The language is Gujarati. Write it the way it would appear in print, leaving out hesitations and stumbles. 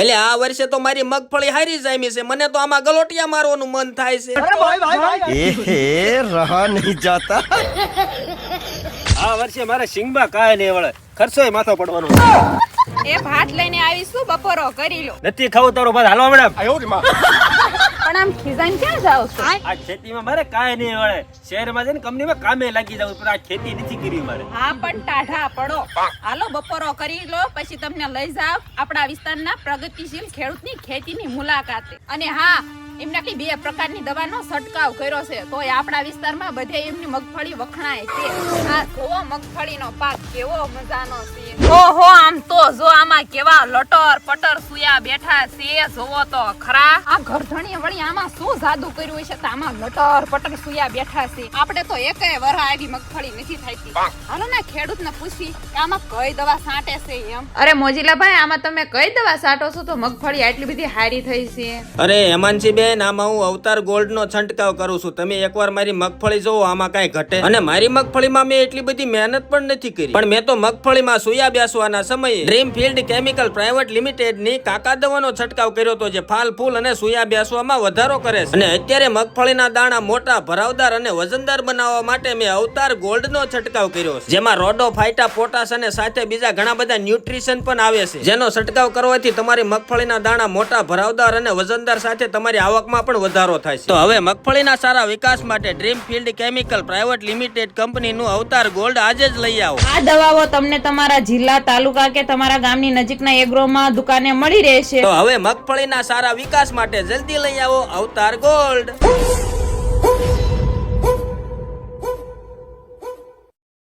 એટલે આ વર્ષે તો મારી મગફળી હારી જામી છે, મને તો આમાં ગલોટિયા મારવાનું મન થાય છે. रहा नहीं जाता. આ વર્ષે મારે સિંગમાં કાંઈ નહીં વળે, ખર્ચોય માથો પડવાનો. એ ભાત લઈને આવીશું, બપોરો કરી લો. નથી ખાવું તારો ભાત, હાલવા મેડમ. પણ આમ ખિજાઈને ક્યાં જાવ છો? આ ખેતીમાં મારે કાંઈ નહીં વળે, શહેરમાં જઈને કંપનીમાં કામે લાગી જાવ, પણ આ ખેતી નથી કરી મારે. હા પણ ટાઢા પડો. હાલો બપોરો કરી લો, પછી તમને લઈ જાવ આપણા વિસ્તારના પ્રગતિશીલ ખેડૂતની ખેતીની મુલાકાતે. અને હા, એમને કઈ 2 પ્રકારની દવાનો છંટકાવ કર્યો છે, તોય આપણા વિસ્તારમાં બધે એમની મગફળી વખણાય છે. આ જોવો મગફળીનો પાક કેવો મજાનો છે. ઓહો, આમ તો જો આમાં કેવા લટર પટર સુયા બેઠા છે, જોવો તો ખરા. આ ગરધણી વળી આમાં શું જાદુ કર્યું છે, આમાં લટર પટર સુયા બેઠા છે. આપણે તો એકેય વરહ આવી મગફળી નથી થતી. હાલો ને ખેડૂતને પૂછી કે આમાં કઈ દવા છાંટે છે એમ. અરે મોજીલાભાઈ, આમાં તમે કઈ દવા છાંટો છો તો મગફળી આટલી બધી હારી થઈ છે? અરે હેમાંશી બેન, આમાં હું અવતાર ગોલ્ડ નો છંટકાવ કરું છું. તમે એકવાર મારી મગફળી જોવો, આમાં કઈ ઘટે. અને મારી મગફળીમાં મેં એટલી બધી મહેનત પણ નથી કરી, પણ મેં તો મગફળીમાં સુયા બેસવાના સમયે ડ્રીમફિલ્ડ કેમિકલ પ્રાઇવેટ લિમિટેડ ની કાકા દવાનો છંટકાવ કર્યો હતો, જે ફાલ ફૂલ અને સુયા બેસવામાં વધારો કરે છે. અને અત્યારે મગફળીના દાણા મોટા, ભરાવદાર અને વજનદાર બનાવવા માટે મેં અવતાર ગોલ્ડ નો છંટકાવ કર્યો છે, જેમાં રોડો ફાઇટા, પોટાશ અને સાથે બીજા ઘણા બધા ન્યુટ્રિશન પણ આવે છે, જેનો છંટકાવ કરવાથી તમારી મગફળીના દાણા મોટા, ભરાવદાર અને વજનદાર સાથે તમારી આવકમાં પણ વધારો થાય છે. તો હવે મગફળીના સારા વિકાસ માટે ડ્રીમફિલ્ડ કેમિકલ પ્રાઇવેટ લિમિટેડ કંપનીનું અવતાર ગોલ્ડ આજે જ લઈ આવો. આ દવાઓ તમને તમારા જિલ્લા, તાલુકા કે તમારા ગામની નજીકના એગ્રોમાં દુકાને મળી રહેશે. તો હવે મગફળીના સારા વિકાસ માટે જલ્દી લઈ આવો અવતાર ગોલ્ડ.